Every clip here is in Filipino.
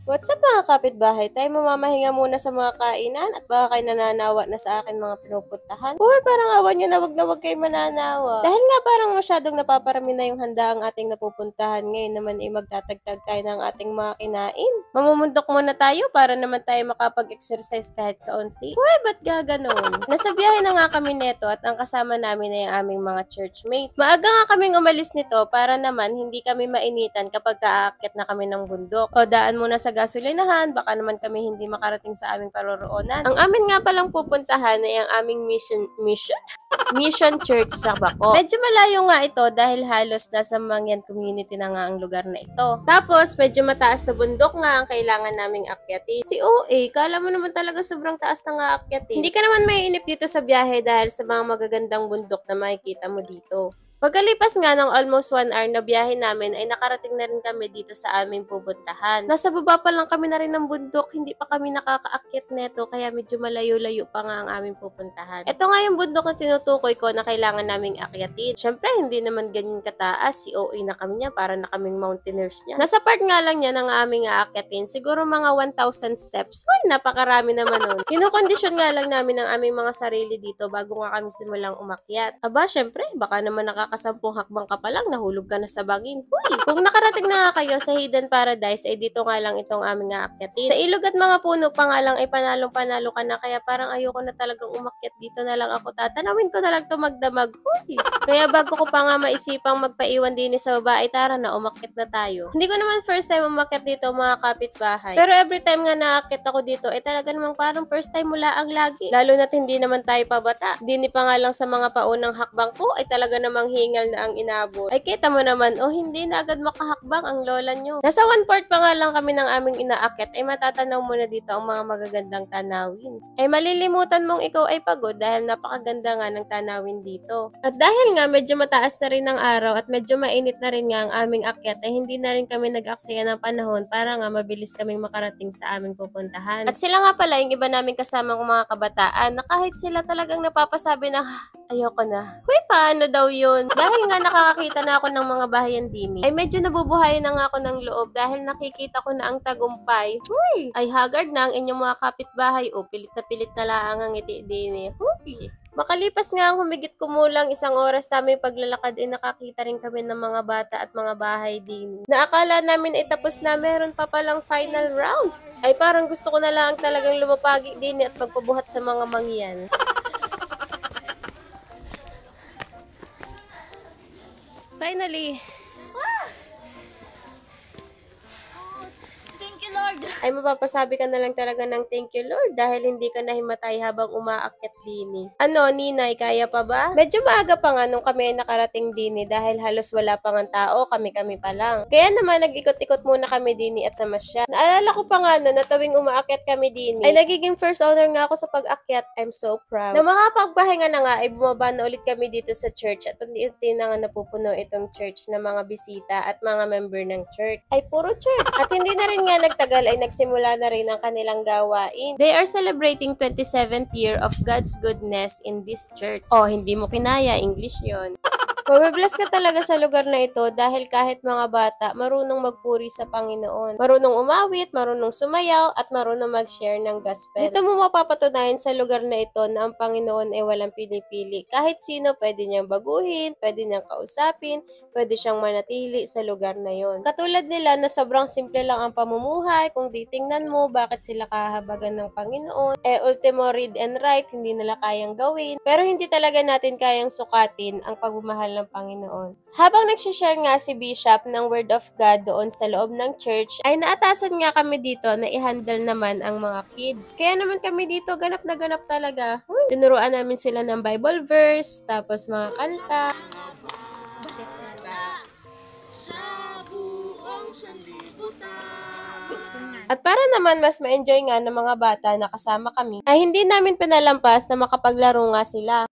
What's up mga kapitbahay? Tayo mamamahinga muna sa mga kainan at baka kayo nananawa na sa akin mga pinupuntahan. Uy, parang awan nyo na wag kayo mananawa. Dahil nga parang masyadong napaparami na yung handa ang ating napupuntahan. Ngayon naman ay magtatagtag tayo ng ating mga kinain. Mamumundok muna tayo para naman tayo makapag-exercise kahit kaunti. Uy, ba't gaganon? Nasa biyahe na nga kami neto at ang kasama namin ay ang aming mga churchmate. Maaga nga kaming umalis nito para naman hindi kami mainitan kapag aakyat na kami ng bundok. O daan muna sa gasolinahan, baka naman kami hindi makarating sa aming paroroonan. Ang amin nga palang pupuntahan ay ang aming mission church sa Bako. Medyo malayo nga ito dahil halos nasa Mangyan community na nga ang lugar na ito. Tapos, medyo mataas na bundok nga ang kailangan naming akyatin. Si OA, kala mo naman talaga sobrang taas na nga akyatin. Hindi ka naman maiinip dito sa biyahe dahil sa mga magagandang bundok na makikita mo dito. Pagkalipas nga ng almost 1 hour na biyahe namin ay nakarating na rin kami dito sa aming pupuntahan. Nasa baba pa lang kami na rin ng bundok, hindi pa kami nakakaakyat neto kaya medyo malayo-layo pa nga ang aming pupuntahan. Ito nga yung bundok na tinutukoy ko na kailangan naming akyatin. Syempre hindi naman ganyan kataas, si OA na kami niya para na kaming mountaineers niya. Nasa part nga lang niya ng aming aakyatin, siguro mga 1,000 steps. Uy, napakarami naman nun. Kinokondisyon nga lang namin ang aming mga sarili dito bago nga kami simulang umakyat. Aba, syempre, baka naman nakakasampung hakbang ka pa lang, nahulog ka na sa bangin. Huy! Kung nakarating na nga kayo sa Hidden Paradise, ay dito nga lang itong aming aakyatin. Sa ilog at mga puno pa nga lang ay panalong-panalo ka na, kaya parang ayoko na talagang umakyat dito na lang ako. Tatanawin ko na lang to magdamag. Huy! Kaya bago ko pa nga maisipang magpaiwan din sa baba, ay tara na, umakyat na tayo. Hindi ko naman first time umakyat dito mga kapitbahay. Pero every time nga naakyat ako dito, ay talaga namang parang first time mula ang lagi. Lalo na't hindi naman tayo pabata. Dini pa nga lang sa mga paunang hakbang ko, ay talaga namang hingal na ang inabot. Ay kita mo naman, oh hindi na agad makahakbang ang lola nyo. Nasa 1/4 pa nga lang kami ng aming inaakyat ay matatanaw mo na dito ang mga magagandang tanawin. Ay malilimutan mong ikaw ay pagod dahil napakaganda nga ng tanawin dito. At dahil nga medyo mataas na rin ang araw at medyo mainit na rin nga ang aming akyat ay hindi na rin kami nag-aksaya ng panahon para nga mabilis kaming makarating sa aming pupuntahan. At sila nga pala yung iba namin kasamang mga kabataan na kahit sila talagang napapasabi na ayoko na. Huy, paano daw yun? Dahil nga nakakakita na ako ng mga bahayan dini, ay medyo nabubuhay na nga ako ng loob dahil nakikita ko na ang tagumpay. Huy! Ay haggard na ang inyong mga kapitbahay o pilit na lang ang ngiti dini. Huy! Makalipas nga ang humigit kumulang 1 oras sa aming paglalakad ay nakakita rin kami ng mga bata at mga bahay din. Naakala namin ay tapos na, meron pa palang final round. Ay parang gusto ko na lang talagang lumapagi din at magpabuhat sa mga mangyan. Finally! Thank you, Lord. Ay mapapasabi ka na lang talaga ng thank you Lord dahil hindi ka nahimatay habang umaakyat dini. Ano, Ninay, kaya pa ba? Medyo maaga pa nga nung kami nakarating dini dahil halos wala pa nga tao, kami pa lang. Kaya naman nag-ikot-ikot muna kami dini at namasya. Naalala ko pa nga na tuwing umaakyat kami dini, ay nagiging first owner nga ako sa pag-akyat. I'm so proud. Na makapagpahinga na nga ay bumaba na ulit kami dito sa church at unti-unti na nga napupuno itong church na mga bisita at mga member ng church. Ay puro church. At hindi na rin nga nagtagal ay nagsimula na rin ang kanilang gawain. They are celebrating 27th year of God's goodness in this church. Oh, hindi mo kinaya, English yon. Mabibless ka talaga sa lugar na ito dahil kahit mga bata, marunong magpuri sa Panginoon. Marunong umawit, marunong sumayaw, at marunong mag-share ng gospel. Dito mo mapapatunayan sa lugar na ito na ang Panginoon ay walang pinipili. Kahit sino pwede niyang baguhin, pwede niyang kausapin, pwede siyang manatili sa lugar na yon. Katulad nila na sobrang simple lang ang pamumuhay, kung titingnan mo bakit sila kahabagan ng Panginoon, ultimo read and write, hindi nila kayang gawin, pero hindi talaga natin kayang sukatin ang pagmamahal ng Panginoon. Habang nagsishare nga si Bishop ng Word of God doon sa loob ng church, ay naatasan nga kami dito na i-handle naman ang mga kids. Kaya naman kami dito ganap na ganap talaga. Tinuruan namin sila ng Bible verse, tapos mga kanta. At para naman mas ma-enjoy nga ng mga bata na kasama kami, ay hindi namin pinalampas na makapaglaro nga sila.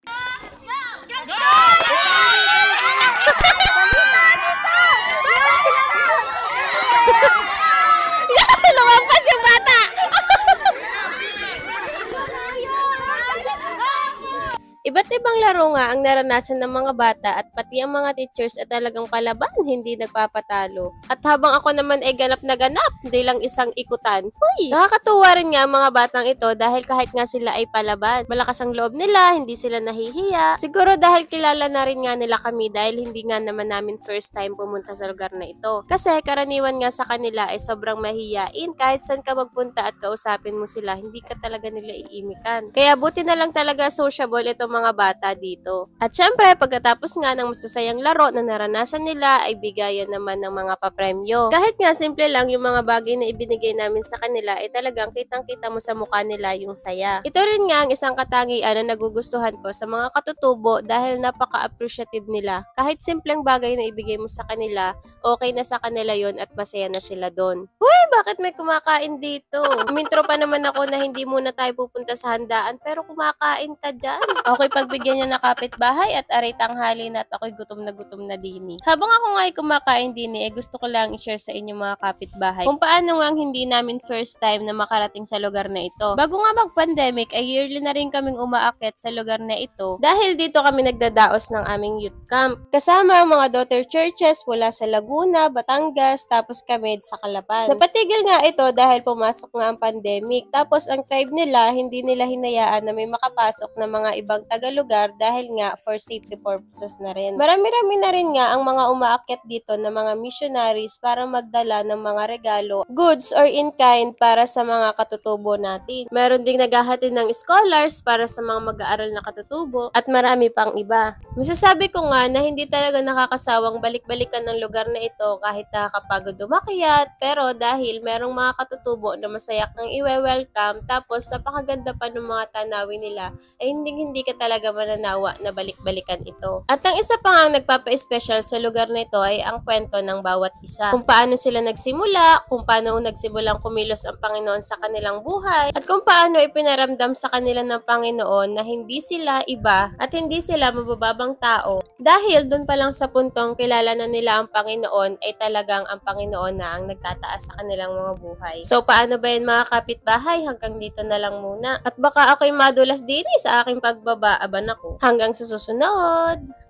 ibang laro nga ang naranasan ng mga bata at pati ang mga teachers ay talagang palaban, hindi nagpapatalo. At habang ako naman ay ganap na ganap, hindi lang isang ikutan. Uy! Nakakatuwa rin nga ang mga batang ito dahil kahit nga sila ay palaban, malakas ang loob nila, hindi sila nahihiya. Siguro dahil kilala na rin nga nila kami dahil hindi nga naman namin first time pumunta sa lugar na ito. Kasi karaniwan nga sa kanila ay sobrang mahihiyain. Kahit saan ka magpunta at kausapin mo sila, hindi ka talaga nila iimikan. Kaya buti na lang talaga sociable itong mga bata dito. At syempre, pagkatapos nga ng masasayang laro na naranasan nila, ay bigayan naman ng mga papremyo. Kahit nga simple lang yung mga bagay na ibinigay namin sa kanila, ay talagang kitang-kita mo sa mukha nila yung saya. Ito rin nga ang isang katangian na nagugustuhan ko sa mga katutubo dahil napaka-appreciative nila. Kahit simpleng bagay na ibigay mo sa kanila, okay na sa kanila yon at masaya na sila doon. Uy, bakit may kumakain dito? Umintro pa naman ako na hindi muna tayo pupunta sa handaan pero kumakain ka dyan. Okay, pagbigyan niya na kapitbahay at aray tanghali na at ako'y gutom na dini. Habang ako nga ay kumakain dini, gusto ko lang i-share sa inyo mga kapitbahay kung paano nga hindi namin first time na makarating sa lugar na ito. Bago nga mag-pandemic ay yearly na rin kaming umaakyat sa lugar na ito dahil dito kami nagdadaos ng aming youth camp. Kasama ang mga daughter churches mula sa Laguna, Batangas, tapos kami sa Calapan. Napatigil nga ito dahil pumasok nga ang pandemic. Tapos ang tribe nila, hindi nila hinayaan na may makapasok na mga ibang taga-lugar dahil nga for safety purposes na rin. Marami-rami na rin nga ang mga umaakyat dito na mga missionaries para magdala ng mga regalo, goods or in-kind para sa mga katutubo natin. Meron ding naghahatid ng scholars para sa mga mag-aaral na katutubo at marami pang iba. Masasabi ko nga na hindi talaga nakakasawang balik-balikan ng lugar na ito kahit nakakapagod umakyat, pero dahil merong mga katutubo na masaya kang i-welcome tapos napakaganda pa ng mga tanawin nila, ay hindi ka talaga mananawa na balik-balikan ito. At ang isa pa nga nagpapa-special sa lugar na ito ay ang kwento ng bawat isa. Kung paano sila nagsimula, kung paano nagsimulang kumilos ang Panginoon sa kanilang buhay, at kung paano ipinaramdam sa kanila ng Panginoon na hindi sila iba at hindi sila mabababang tao. Dahil dun pa lang sa puntong kilala na nila ang Panginoon ay talagang ang Panginoon na ang nagtataas sa kanilang mga buhay. So paano ba yan mga kapitbahay? Hanggang dito na lang muna. At baka ako'y madulas din sa aking pagbaba. Aban ako. Hanggang sa susunod!